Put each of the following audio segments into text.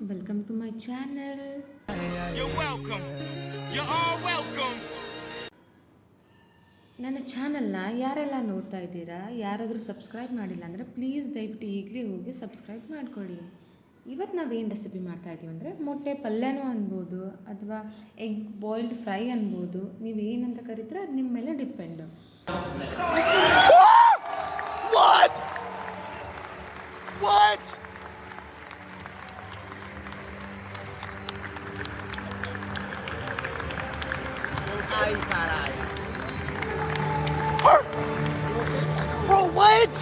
welcome to my channel. You're welcome. You're all welcome. ನನ್ನ ಚಾನಲ್ನ ಯಾರೆಲ್ಲ ನೋಡ್ತಾ ಇದ್ದೀರಾ, ಯಾರಾದರೂ ಸಬ್ಸ್ಕ್ರೈಬ್ ಮಾಡಿಲ್ಲ ಅಂದರೆ ಪ್ಲೀಸ್ ದಯವಿಟ್ಟು ಈಗಲೇ ಹೋಗಿ ಸಬ್ಸ್ಕ್ರೈಬ್ ಮಾಡ್ಕೊಳ್ಳಿ. ಇವತ್ತು ನಾವೇನು ರೆಸಿಪಿ ಮಾಡ್ತಾ ಇದ್ದೀವಿ ಅಂದರೆ ಮೊಟ್ಟೆ ಪಲ್ಯನೂ ಅನ್ಬೋದು ಅಥವಾ ಎಗ್ ಬಾಯ್ಲ್ಡ್ ಫ್ರೈ ಅನ್ಬೋದು. ನೀವು ಏನಂತ ಕರೀತೀರ ಅದು ನಿಮ್ಮ ಮೇಲೆ depend. What? Ay, caray. Bro, what?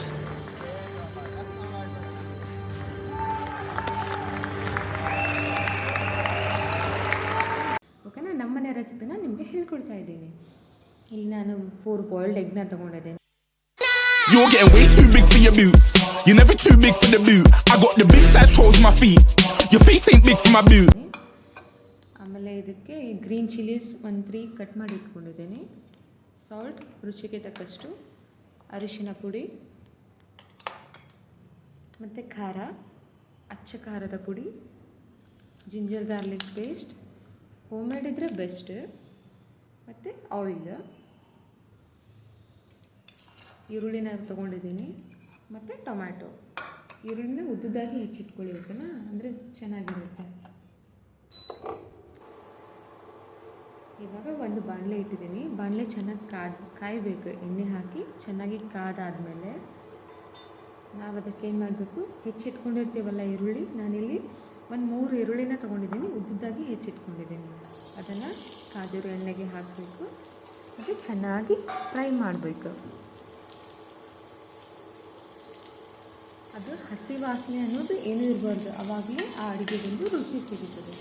ಓಕೆನಾ, ನಮ್ಮನೆ ರೆಸಿಪಿನ ನಿಮಗೆ ಹೇಳ್ಕೊಡ್ತಾ ಇದ್ದೀನಿ. ಇಲ್ಲಿ ನಾನು 4 boiled ಎಗ್ನ ತೊಗೊಂಡಿದ್ದೇನೆ. You're getting way too big for your boots. You're never too big for the boot. I got the big size toes my feet. Your face ain't big for my boot. ಆಮೇಲೆ ಇದಕ್ಕೆ green chillies 1-3 cut ಮಾಡಿ ಇಟ್ಕೊಂಡಿದ್ದೀನಿ. Salt ರುಚಿಗೆ ತಕ್ಕಷ್ಟು, ಅರಿಶಿನ ಪುಡಿ ಮತ್ತು ಖಾರ, ಅಚ್ಚ ಖಾರದ ಪುಡಿ, ginger garlic paste, home made ಇದ್ದರೆ ಬೆಸ್ಟ್, ಮತ್ತು ಆಯಿಲ್, ಈರುಳ್ಳಿನ ತೊಗೊಂಡಿದ್ದೀನಿ ಮತ್ತು ಟೊಮ್ಯಾಟೊ. ಈರುಳ್ಳಿನ ಉದ್ದುದಾಗಿ ಹೆಚ್ಚಿಟ್ಕೊಳ್ಳಿ, ಓಕೆನಾ, ಅಂದರೆ ಚೆನ್ನಾಗಿರುತ್ತೆ. ಇವಾಗ ಒಂದು ಬಾಣಲೆ ಇಟ್ಟಿದ್ದೀನಿ. ಬಾಣಲೆ ಚೆನ್ನಾಗಿ ಕಾಯಬೇಕು. ಎಣ್ಣೆ ಹಾಕಿ ಚೆನ್ನಾಗಿ ಕಾದಾದಮೇಲೆ ನಾವು ಅದಕ್ಕೆ ಏನು ಮಾಡಬೇಕು, ಹೆಚ್ಚಿಟ್ಕೊಂಡಿರ್ತೀವಲ್ಲ ಈರುಳ್ಳಿ, ನಾನಿಲ್ಲಿ 3 ಈರುಳ್ಳಿನ ತೊಗೊಂಡಿದ್ದೀನಿ, ಉದ್ದುದಾಗಿ ಹೆಚ್ಚಿಟ್ಕೊಂಡಿದ್ದೀನಿ. ಅದನ್ನು ಕಾದಿರೋ ಎಣ್ಣೆಗೆ ಹಾಕಬೇಕು ಮತ್ತು ಚೆನ್ನಾಗಿ ಫ್ರೈ ಮಾಡಬೇಕು. ಅದು ಹಸಿ ವಾಸನೆ ಅನ್ನೋದು ಏನೂ ಇರಬಾರ್ದು, ಆವಾಗಲೇ ಆ ಅಡುಗೆಗೊಂದು ರುಚಿ ಸಿಗುತ್ತದೆ.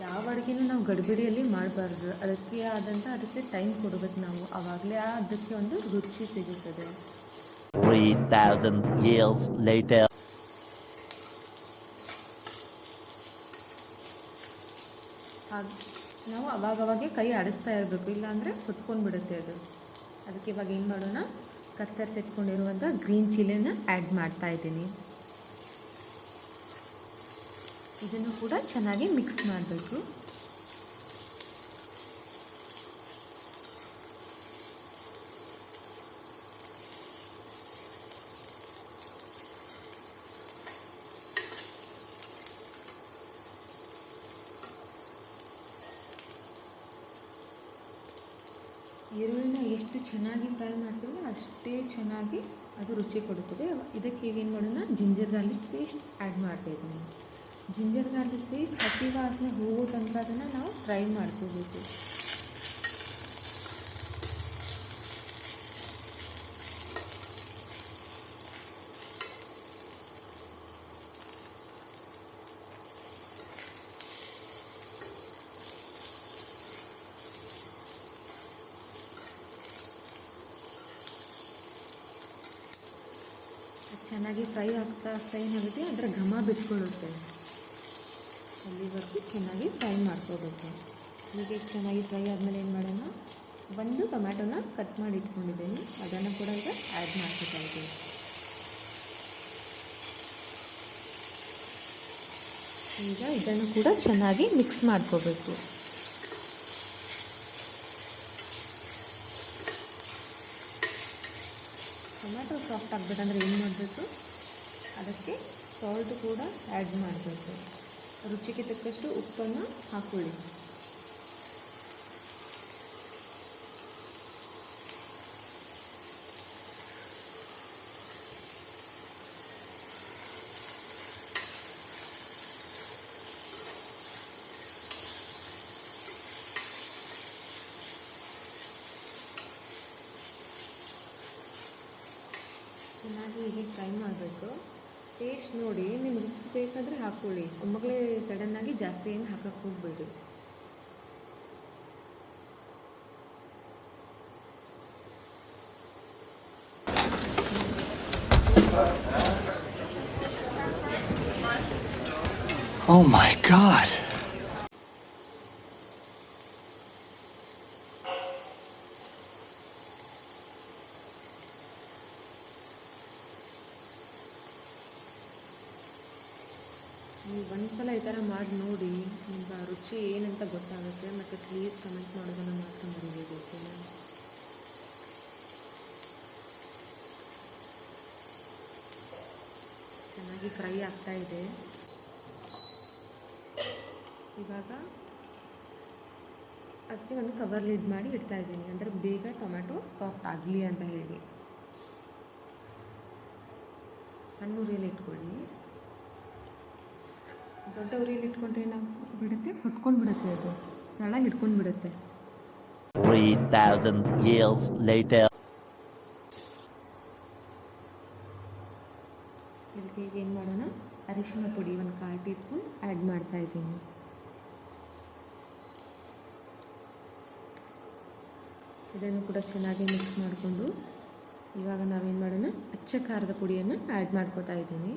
ಯಾವ ಅಡುಗೆನೂ ನಾವು ಗಡಿಬಿಡಿಯಲ್ಲಿ ಮಾಡಬಾರ್ದು. ಅದಕ್ಕೆ ಟೈಮ್ ಕೊಡಬೇಕು ನಾವು, ಆವಾಗಲೇ ಅದಕ್ಕೆ ಒಂದು ರುಚಿ ಸಿಗುತ್ತದೆ. 3,000 years later. ನಾವು ಅವಾಗವಾಗೆ ಕೈ ಆಡಿಸ್ತಾ ಇರಬೇಕು, ಇಲ್ಲಾಂದರೆ ಹೊತ್ಕೊಂಡ್ಬಿಡುತ್ತೆ ಅದು. ಅದಕ್ಕೆ ಇವಾಗ ಏನು ಮಾಡೋಣ, ಕತ್ತರಿಸಿಟ್ಕೊಂಡಿರುವಂಥ ಗ್ರೀನ್ ಚಿಲ್ಲಿನ ಆ್ಯಡ್ ಮಾಡ್ತಾ ಇದ್ದೀನಿ. ಇದನ್ನು ಕೂಡ ಚೆನ್ನಾಗಿ ಮಿಕ್ಸ್ ಮಾಡಬೇಕು. ಈರುಳ್ಳಿನ ಎಷ್ಟು ಚೆನ್ನಾಗಿ ಫ್ರೈ ಮಾಡ್ತೀವೋ ಅಷ್ಟೇ ಚೆನ್ನಾಗಿ ಅದು ರುಚಿ ಕೊಡುತ್ತದೆ. ಇದಕ್ಕೆ ಈಗ ಏನು ಮಾಡೋಣ, ಜಿಂಜರ್ ಗಾರ್ಲಿಕ್ ಪೇಸ್ಟ್ ಆ್ಯಡ್ ಮಾಡ್ತಾಯಿದ್ದೀನಿ. ಜಿಂಜರ್ ಗಾರ್ಲಿಕ್ ಪೇಸ್ಟ್ ಹಸಿ ವಾಸನೆ ಹೋಗೋ ತನಕ ಅದನ್ನು ನಾವು ಫ್ರೈ ಮಾಡ್ಕೋಬೇಕು. ಚೆನ್ನಾಗಿ ಫ್ರೈ ಏನಾಗುತ್ತೆ, ಅದರ ಘಮ ಬಿಟ್ಕೊಳ್ಳುತ್ತೆ. ಅಲ್ಲಿವರೆಗೂ ಚೆನ್ನಾಗಿ ಫ್ರೈ ಮಾಡ್ಕೋಬೇಕು. ಹೀಗೆ ಚೆನ್ನಾಗಿ ಫ್ರೈ ಆದಮೇಲೆ ಏನು ಮಾಡೋಣ, ಒಂದು ಟೊಮ್ಯಾಟೊನ ಕಟ್ ಮಾಡಿ ಇಟ್ಕೊಂಡಿದ್ದೀನಿ, ಅದನ್ನು ಕೂಡ ಈಗ ಆ್ಯಡ್ ಮಾಡ್ಕೊತಾ ಇದ್ದೀನಿ. ಈಗ ಇದನ್ನು ಕೂಡ ಚೆನ್ನಾಗಿ ಮಿಕ್ಸ್ ಮಾಡ್ಕೋಬೇಕು. ಟೊಮ್ಯಾಟೊ ಸಾಫ್ಟ್ ಆಗಬೇಕಂದ್ರೆ ಏನು ಮಾಡಬೇಕು, ಅದಕ್ಕೆ ಸಾಲ್ಟ್ ಕೂಡ ಆ್ಯಡ್ ಮಾಡಬೇಕು. ರುಚಿಗೆ ತಕ್ಕಷ್ಟು ಉಪ್ಪನ್ನು ಹಾಕ್ಕೊಳ್ಳಿ. ಚೆನ್ನಾಗಿ ಹೀಗೆ ಫ್ರೈ ಮಾಡಬೇಕು. ಟೇಸ್ಟ್ ನೋಡಿ, ನಿಮ್ಗೆ ಉಪ್ಪು ಬೇಕಾದರೆ ಹಾಕ್ಕೊಳ್ಳಿ. ಒಮ್ಮೆಲೇ ಸಡನ್ನಾಗಿ ಜಾಸ್ತಿ ಏನು ಹಾಕಕ್ಕೆ ಹೋಗಬೇಡಿ. Oh my God. ನೀವು ಒಂದ್ಸಲ ಈ ಥರ ಮಾಡಿ ನೋಡಿ ನಿಮ್ಗೆ ಆ ರುಚಿ ಏನಂತ ಗೊತ್ತಾಗುತ್ತೆ. ಮತ್ತು ಪ್ಲೀಸ್ ಕಮೆಂಟ್ ಮಾಡೋದನ್ನು ಮಾತ್ರ ಮರಿಬೇಕು. ಚೆನ್ನಾಗಿ ಫ್ರೈ ಆಗ್ತಾ ಇದೆ. ಇವಾಗ ಅದಕ್ಕೆ ಒಂದು ಕವರ್ ಲಿಡ್ ಮಾಡಿ ಇಡ್ತಾ ಇದ್ದೀನಿ, ಅಂದರೆ ಬೇಗ ಟೊಮ್ಯಾಟೊ ಸಾಫ್ಟ್ ಆಗಲಿ ಅಂತ ಹೇಳಿ. ಸಣ್ಣ ಉರಿಯಲ್ಲಿ ಇಟ್ಕೊಳ್ಳಿ. ದೊಡ್ಡ ಉರಿಯಲ್ಲಿ ಇಟ್ಕೊಂಡ್ರೆ ಏನಾಗಿ ಬಿಡುತ್ತೆ, ಹೊತ್ಕೊಂಡು ಬಿಡುತ್ತೆ, ಅದು ತಳ ಹಿಡ್ಕೊಂಡು ಬಿಡುತ್ತೆ. 3,000 years later. ಇದಕ್ಕೆ ಏನು ಮಾಡೋಣ, ಅರಿಶಿನ ಪುಡಿ ಒಂದು 1/4 ಟೀ ಸ್ಪೂನ್ ಆ್ಯಡ್ ಮಾಡ್ತಾ ಇದ್ದೀನಿ. ಇದನ್ನು ಕೂಡ ಚೆನ್ನಾಗಿ ಮಿಕ್ಸ್ ಮಾಡಿಕೊಂಡು ಇವಾಗ ನಾವೇನು ಮಾಡೋಣ, ಅಚ್ಚ ಖಾರದ ಪುಡಿಯನ್ನು ಆ್ಯಡ್ ಮಾಡ್ಕೋತಾ ಇದ್ದೀನಿ.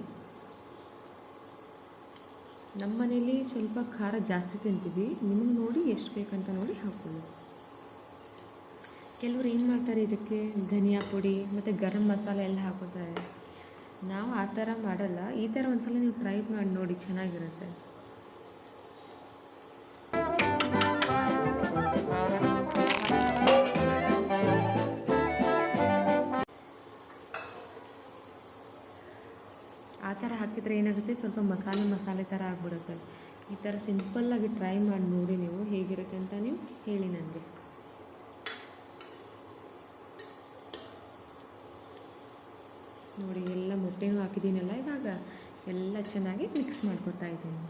ನಮ್ಮ ಮನೇಲಿ ಸ್ವಲ್ಪ ಖಾರ ಜಾಸ್ತಿ ತಿಂತೀವಿ, ನಿಮಗೆ ನೋಡಿ ಎಷ್ಟು ಬೇಕಂತ ನೋಡಿ ಹಾಕ್ಕೊಳ್ಳಿ. ಕೆಲವರು ಏನು ಮಾಡ್ತಾರೆ, ಇದಕ್ಕೆ ಧನಿಯಾ ಪುಡಿ ಮತ್ತು ಗರಂ ಮಸಾಲೆ ಎಲ್ಲ ಹಾಕೋತಾರೆ. ನಾವು ಆ ಥರ ಮಾಡಲ್ಲ. ಈ ಥರ ಒಂದ್ಸಲ ನೀವು ಟ್ರೈ ಮಾಡಿ ನೋಡಿ, ಚೆನ್ನಾಗಿರುತ್ತೆ. ಆ ಥರ ಹಾಕಿದರೆ ಏನಾಗುತ್ತೆ, ಸ್ವಲ್ಪ ಮಸಾಲೆ ಥರ ಆಗಿಬಿಡುತ್ತೆ. ಈ ಥರ ಸಿಂಪಲ್ಲಾಗಿ ಟ್ರೈ ಮಾಡಿ ನೋಡಿ, ನೀವು ಹೇಗಿರುತ್ತೆ ಅಂತ ನೀವು ಹೇಳಿ ನನಗೆ. ನೋಡಿ, ಎಲ್ಲ ಮೊಟ್ಟೆನೂ ಹಾಕಿದ್ದೀನಲ್ಲ, ಇವಾಗ ಎಲ್ಲ ಚೆನ್ನಾಗಿ ಮಿಕ್ಸ್ ಮಾಡ್ಕೊತಾ ಇದ್ದೀನಿ.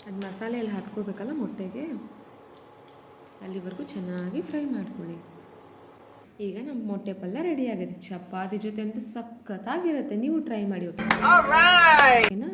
ಅದು ಮಸಾಲೆ ಎಲ್ಲ ಹಾಕ್ಕೋಬೇಕಲ್ಲ ಮೊಟ್ಟೆಗೆ, ಅಲ್ಲಿವರೆಗೂ ಚೆನ್ನಾಗಿ ಫ್ರೈ ಮಾಡ್ಕೊಳ್ಳಿ. ಈಗ ನಮ್ಮ ಮೊಟ್ಟೆ ಪಲ್ಯ ರೆಡಿ ಆಗಿದೆ. ಚಪಾತಿ ಜೊತೆ ಅಂತೂ ಸಖತ್ತಾಗಿರುತ್ತೆ. ನೀವು ಟ್ರೈ ಮಾಡಿ, ಓಕೆನಾ?